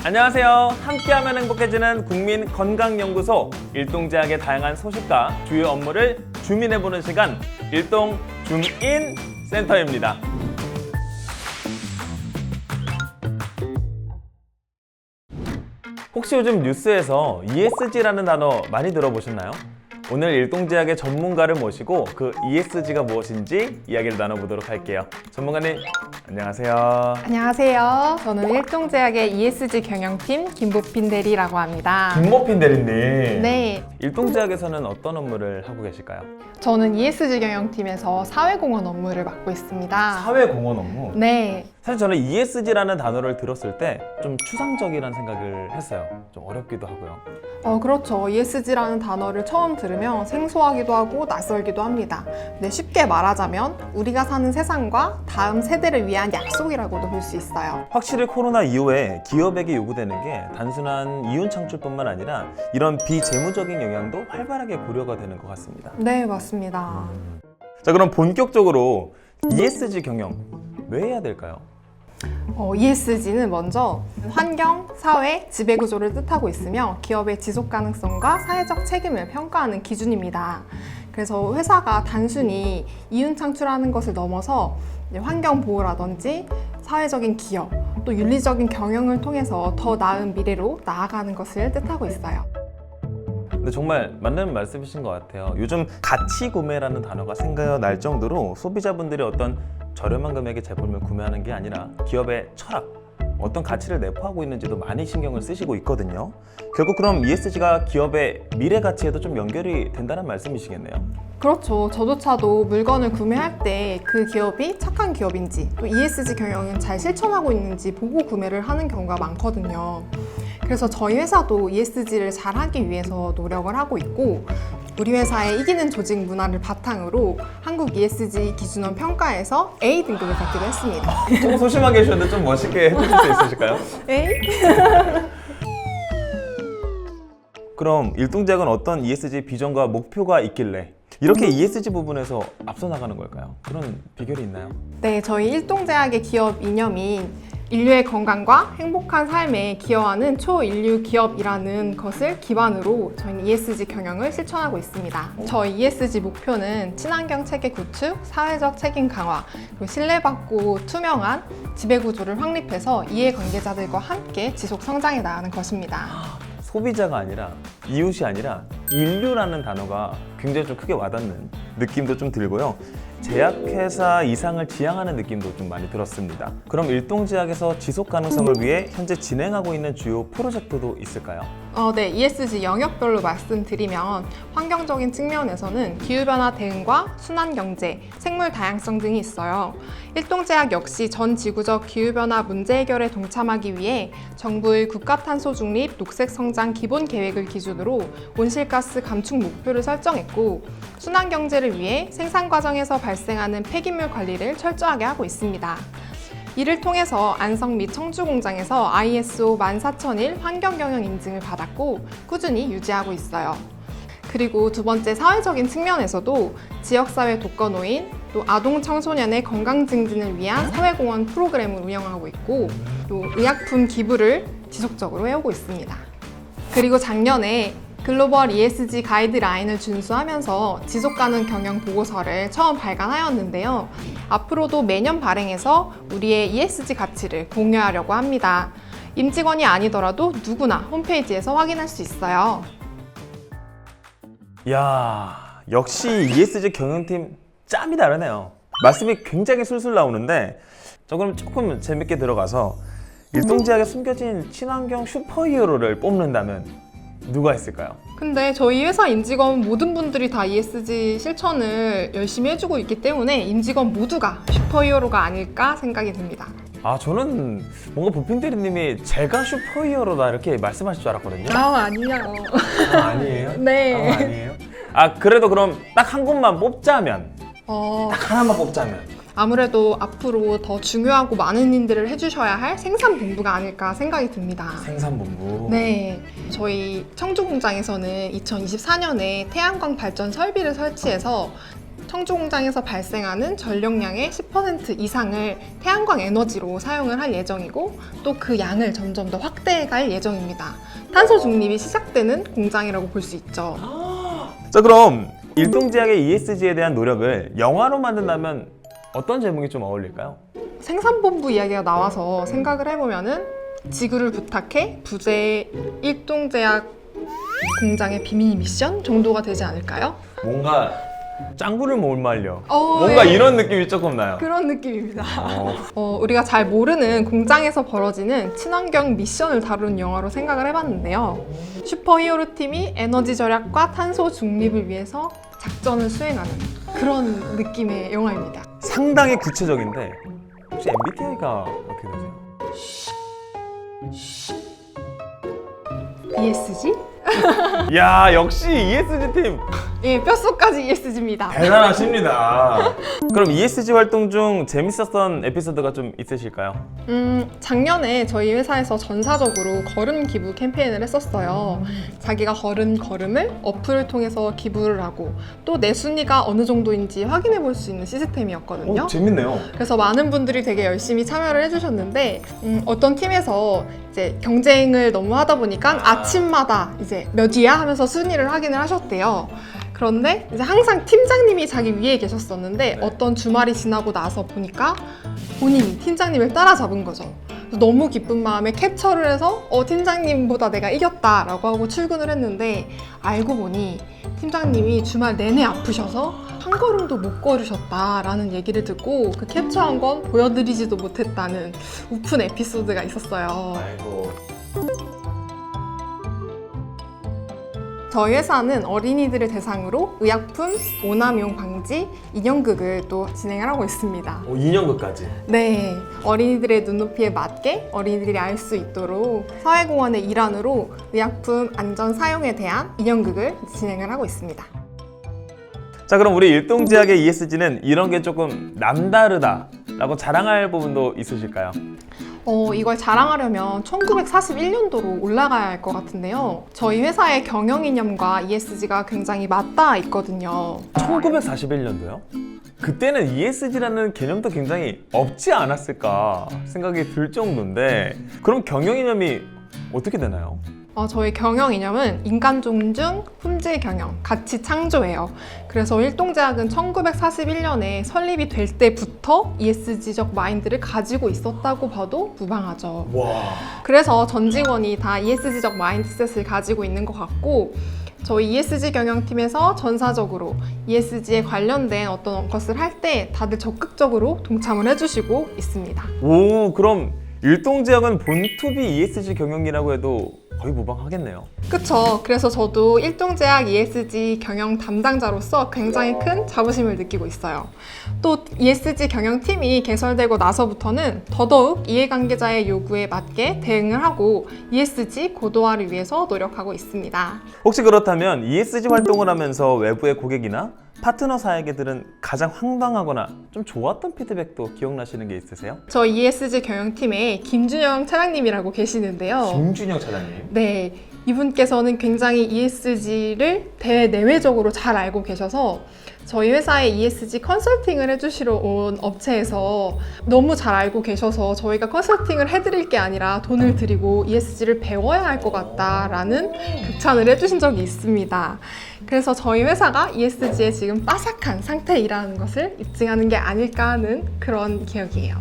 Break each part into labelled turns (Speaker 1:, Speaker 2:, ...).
Speaker 1: 안녕하세요. 함께하면 행복해지는 국민건강연구소 일동제약의 다양한 소식과 주요 업무를 주민해보는 시간 일동주민센터입니다. 혹시 요즘 뉴스에서 ESG라는 단어 많이 들어보셨나요? 오늘 일동제약의 전문가를 모시고 그 ESG가 무엇인지 이야기를 나눠보도록 할게요. 전문가님, 안녕하세요.
Speaker 2: 안녕하세요. 저는 일동제약의 ESG 경영팀 김보핀 대리라고 합니다.
Speaker 1: 김보핀 대리님.
Speaker 2: 네.
Speaker 1: 일동제약에서는 어떤 업무를 하고 계실까요?
Speaker 2: 저는 ESG 경영팀에서 사회공헌 업무를 맡고 있습니다.
Speaker 1: 사회공헌 업무?
Speaker 2: 네.
Speaker 1: 사실 저는 ESG라는 단어를 들었을 때 좀 추상적이라는 생각을 했어요. 좀 어렵기도 하고요.
Speaker 2: 그렇죠. ESG라는 단어를 처음 들으면 생소하기도 하고 낯설기도 합니다. 근데 쉽게 말하자면 우리가 사는 세상과 다음 세대를 위한 약속이라고도 볼 수 있어요.
Speaker 1: 확실히 코로나 이후에 기업에게 요구되는 게 단순한 이윤 창출뿐만 아니라 이런 비재무적인 영향도 활발하게 고려가 되는 것 같습니다.
Speaker 2: 네, 맞습니다.
Speaker 1: 자, 그럼 본격적으로 ESG 경영 왜 해야 될까요?
Speaker 2: ESG는 먼저 환경, 사회, 지배구조를 뜻하고 있으며 기업의 지속 가능성과 사회적 책임을 평가하는 기준입니다. 그래서 회사가 단순히 이윤 창출하는 것을 넘어서 환경 보호라든지 사회적인 기여, 또 윤리적인 경영을 통해서 더 나은 미래로 나아가는 것을 뜻하고 있어요.
Speaker 1: 근데 정말 맞는 말씀이신 것 같아요. 요즘 가치 구매라는 단어가 생각날 정도로 소비자분들이 어떤 저렴한 금액의 제품을 구매하는 게 아니라 기업의 철학, 어떤 가치를 내포하고 있는지도 많이 신경을 쓰시고 있거든요. 결국 그럼 ESG가 기업의 미래 가치에도 좀 연결이 된다는 말씀이시겠네요.
Speaker 2: 그렇죠. 저조차도 물건을 구매할 때 그 기업이 착한 기업인지 또 ESG 경영은 잘 실천하고 있는지 보고 구매를 하는 경우가 많거든요. 그래서 저희 회사도 ESG를 잘 하기 위해서 노력을 하고 있고 우리 회사의 이기는 조직 문화를 바탕으로 한국 ESG 기준원 평가에서 A 등급을 받기도 했습니다.
Speaker 1: 조금 소심하게 해주셨는데 좀 멋있게 해주실 수 있으실까요?
Speaker 2: A?
Speaker 1: 그럼 일동제약은 어떤 ESG 비전과 목표가 있길래 이렇게 ESG 부분에서 앞서 나가는 걸까요? 그런 비결이 있나요?
Speaker 2: 네, 저희 일동제약의 기업 이념인 인류의 건강과 행복한 삶에 기여하는 초인류 기업이라는 것을 기반으로 저희는 ESG 경영을 실천하고 있습니다. 저희 ESG 목표는 친환경 체계 구축, 사회적 책임 강화, 그리고 신뢰받고 투명한 지배구조를 확립해서 이해관계자들과 함께 지속 성장해 나가는 것입니다.
Speaker 1: 소비자가 아니라 이웃이 아니라 인류라는 단어가 굉장히 좀 크게 와닿는 느낌도 좀 들고요. 제약회사 이상을 지향하는 느낌도 좀 많이 들었습니다. 그럼 일동제약에서 지속 가능성을 위해 현재 진행하고 있는 주요 프로젝트도 있을까요?
Speaker 2: 네, ESG 영역별로 말씀드리면 환경적인 측면에서는 기후변화 대응과 순환경제, 생물 다양성 등이 있어요. 일동제약 역시 전 지구적 기후변화 문제 해결에 동참하기 위해 정부의 국가탄소 중립 녹색 성장 기본 계획을 기준으로 온실가스 감축 목표를 설정했고 순환경제를 위해 생산 과정에서 발생하는 폐기물 관리를 철저하게 하고 있습니다. 이를 통해서 안성 및 청주 공장에서 ISO 14001 환경경영 인증을 받았고 꾸준히 유지하고 있어요. 그리고 두 번째 사회적인 측면에서도 지역사회 독거노인, 또 아동 청소년의 건강 증진을 위한 사회공헌 프로그램을 운영하고 있고 또 의약품 기부를 지속적으로 해오고 있습니다. 그리고 작년에 글로벌 ESG 가이드라인을 준수하면서 지속가능 경영 보고서를 처음 발간하였는데요. 앞으로도 매년 발행해서 우리의 ESG 가치를 공유하려고 합니다. 임직원이 아니더라도 누구나 홈페이지에서 확인할 수 있어요.
Speaker 1: 이야, 역시 ESG 경영팀 짬이 다르네요. 말씀이 굉장히 술술 나오는데 저 그럼 조금 재밌게 들어가서 일동제약에 숨겨진 친환경 슈퍼히어로를 뽑는다면 누가 있을까요?
Speaker 2: 근데 저희 회사 임직원 모든 분들이 다 ESG 실천을 열심히 해주고 있기 때문에 임직원 모두가 슈퍼히어로가 아닐까 생각이 듭니다.
Speaker 1: 저는 뭔가 보핀 대리님이 제가 슈퍼히어로다 이렇게 말씀하실 줄 알았거든요.
Speaker 2: 아니요.
Speaker 1: 아니에요?
Speaker 2: 네.
Speaker 1: 아니에요? 그래도 그럼 딱 한 곳만 뽑자면 딱 하나만 뽑자면
Speaker 2: 아무래도 앞으로 더 중요하고 많은 일들을 해주셔야 할 생산본부가 아닐까 생각이 듭니다.
Speaker 1: 생산본부.
Speaker 2: 네, 저희 청주 공장에서는 2024년에 태양광 발전 설비를 설치해서 청주 공장에서 발생하는 전력량의 10% 이상을 태양광 에너지로 사용을 할 예정이고 또 그 양을 점점 더 확대해 갈 예정입니다. 탄소 중립이 시작되는 공장이라고 볼 수 있죠.
Speaker 1: 자, 그럼 일동제약의 ESG에 대한 노력을 영화로 만든다면 어떤 제목이 좀 어울릴까요?
Speaker 2: 생산본부 이야기가 나와서 생각을 해보면은 지구를 부탁해 부재 일동제약 공장의 비밀 미션 정도가 되지 않을까요?
Speaker 1: 뭔가 짱구를 못 말려.
Speaker 2: 어,
Speaker 1: 뭔가
Speaker 2: 예.
Speaker 1: 이런 느낌이 조금 나요.
Speaker 2: 그런 느낌입니다.
Speaker 1: 어.
Speaker 2: 우리가 잘 모르는 공장에서 벌어지는 친환경 미션을 다루는 영화로 생각을 해봤는데요. 슈퍼히어로 팀이 에너지 절약과 탄소 중립을 위해서 작전을 수행하는 그런 느낌의 영화입니다.
Speaker 1: 상당히 구체적인데 혹시 MBTI가 어떻게 되세요?
Speaker 2: ESG?
Speaker 1: 야, 역시 ESG 팀
Speaker 2: 예, 뼛속까지 ESG입니다.
Speaker 1: 대단하십니다. 그럼 ESG 활동 중 재밌었던 에피소드가 좀 있으실까요?
Speaker 2: 작년에 저희 회사에서 전사적으로 걸음 기부 캠페인을 했었어요. 자기가 걸은 걸음을 어플을 통해서 기부를 하고 또 내 순위가 어느 정도인지 확인해 볼 수 있는 시스템이었거든요.
Speaker 1: 재밌네요.
Speaker 2: 그래서 많은 분들이 되게 열심히 참여를 해주셨는데 어떤 팀에서 이제 경쟁을 너무 하다 보니까 아침마다 이제 몇 위야 하면서 순위를 확인을 하셨대요. 그런데 이제 항상 팀장님이 자기 위에 계셨었는데 어떤 주말이 지나고 나서 보니까 본인이 팀장님을 따라잡은 거죠. 그래서 너무 기쁜 마음에 캡처를 해서 팀장님보다 내가 이겼다라고 하고 출근을 했는데 알고 보니 팀장님이 주말 내내 아프셔서 한 걸음도 못 걸으셨다라는 얘기를 듣고 그 캡처한 건 보여드리지도 못했다는 우픈 에피소드가 있었어요.
Speaker 1: 아이고.
Speaker 2: 저희 회사는 어린이들을 대상으로 의약품 오남용 방지 인형극을 또 진행을 하고 있습니다.
Speaker 1: 2년급까지.
Speaker 2: 네, 어린이들의 눈높이에 맞게 어린이들이 알 수 있도록 사회공헌의 일환으로 의약품 안전 사용에 대한 인형극을 진행을 하고 있습니다.
Speaker 1: 자, 그럼 우리 일동제약의 ESG는 이런 게 조금 남다르다라고 자랑할 부분도 있으실까요?
Speaker 2: 이걸 자랑하려면 1941년도로 올라가야 할 것 같은데요. 저희 회사의 경영이념과 ESG가 굉장히 맞닿아 있거든요.
Speaker 1: 1941년도요? 그때는 ESG라는 개념도 굉장히 없지 않았을까 생각이 들 정도인데 그럼 경영이념이 어떻게 되나요?
Speaker 2: 저희 경영 이념은 인간 존중, 품질 경영, 가치 창조예요. 그래서 일동제약은 1941년에 설립이 될 때부터 ESG적 마인드를 가지고 있었다고 봐도 무방하죠.
Speaker 1: 와.
Speaker 2: 그래서 전 직원이 다 ESG적 마인드셋을 가지고 있는 것 같고 저희 ESG 경영팀에서 전사적으로 ESG에 관련된 어떤 것을 할 때 다들 적극적으로 동참을 해주시고 있습니다.
Speaker 1: 오, 그럼 일동제약은 본투비 ESG 경영이라고 해도 거의 무방하겠네요.
Speaker 2: 그쵸. 그래서 저도 일동제약 ESG 경영 담당자로서 굉장히 큰 자부심을 느끼고 있어요. 또 ESG 경영팀이 개설되고 나서부터는 더더욱 이해관계자의 요구에 맞게 대응을 하고 ESG 고도화를 위해서 노력하고 있습니다.
Speaker 1: 혹시 그렇다면 ESG 활동을 하면서 외부의 고객이나 파트너 사에게들은 가장 황당하거나 좀 좋았던 피드백도 기억나시는 게 있으세요?
Speaker 2: 저 ESG 경영팀에 김준영 차장님이라고 계시는데요.
Speaker 1: 김준영 차장님.
Speaker 2: 네, 이분께서는 굉장히 ESG를 대내외적으로 잘 알고 계셔서 저희 회사에 ESG 컨설팅을 해주시러 온 업체에서 너무 잘 알고 계셔서 저희가 컨설팅을 해드릴 게 아니라 돈을 들이고 ESG를 배워야 할 것 같다라는 극찬을 해주신 적이 있습니다. 그래서 저희 회사가 ESG에 지금 빠삭한 상태이라는 것을 입증하는 게 아닐까 하는 그런 기억이에요.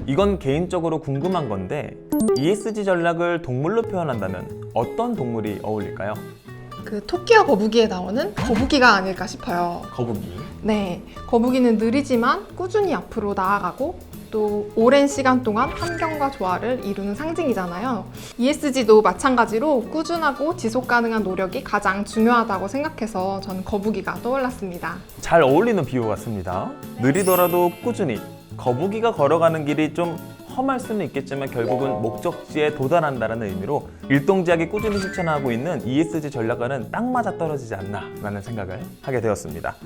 Speaker 1: 이건 개인적으로 궁금한 건데 ESG 전략을 동물로 표현한다면 어떤 동물이 어울릴까요?
Speaker 2: 그 토끼와 거북이에 나오는 거북이가 아닐까 싶어요.
Speaker 1: 거북이.
Speaker 2: 네, 거북이는 느리지만 꾸준히 앞으로 나아가고 또 오랜 시간 동안 환경과 조화를 이루는 상징이잖아요. ESG도 마찬가지로 꾸준하고 지속 가능한 노력이 가장 중요하다고 생각해서 저는 거북이가 떠올랐습니다.
Speaker 1: 잘 어울리는 비유 같습니다. 느리더라도 꾸준히. 거북이가 걸어가는 길이 좀 험할 수는 있겠지만 결국은 목적지에 도달한다는 의미로 일동제약이 꾸준히 실천하고 있는 ESG 전략과는 딱 맞아 떨어지지 않나 라는 생각을 하게 되었습니다.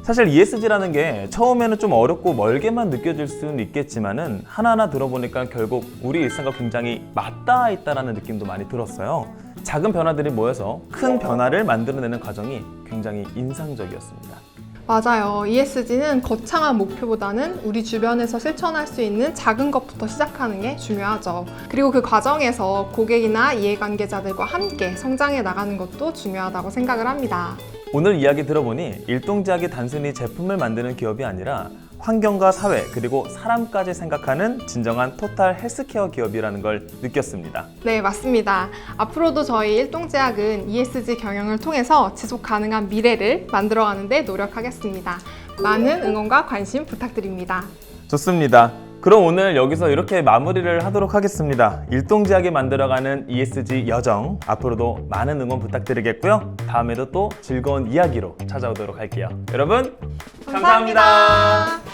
Speaker 1: 사실 ESG라는 게 처음에는 좀 어렵고 멀게만 느껴질 수는 있겠지만은 하나하나 들어보니까 결국 우리 일상과 굉장히 맞닿아 있다는 느낌도 많이 들었어요. 작은 변화들이 모여서 큰 변화를 만들어내는 과정이 굉장히 인상적이었습니다.
Speaker 2: 맞아요. ESG는 거창한 목표보다는 우리 주변에서 실천할 수 있는 작은 것부터 시작하는 게 중요하죠. 그리고 그 과정에서 고객이나 이해관계자들과 함께 성장해 나가는 것도 중요하다고 생각을 합니다.
Speaker 1: 오늘 이야기 들어보니 일동제약이 단순히 제품을 만드는 기업이 아니라 환경과 사회 그리고 사람까지 생각하는 진정한 토탈 헬스케어 기업이라는 걸 느꼈습니다.
Speaker 2: 네, 맞습니다. 앞으로도 저희 일동제약은 ESG 경영을 통해서 지속 가능한 미래를 만들어가는 데 노력하겠습니다. 많은 응원과 관심 부탁드립니다.
Speaker 1: 좋습니다. 그럼 오늘 여기서 이렇게 마무리를 하도록 하겠습니다. 일동제약이 만들어가는 ESG 여정 앞으로도 많은 응원 부탁드리겠고요. 다음에도 또 즐거운 이야기로 찾아오도록 할게요. 여러분 감사합니다.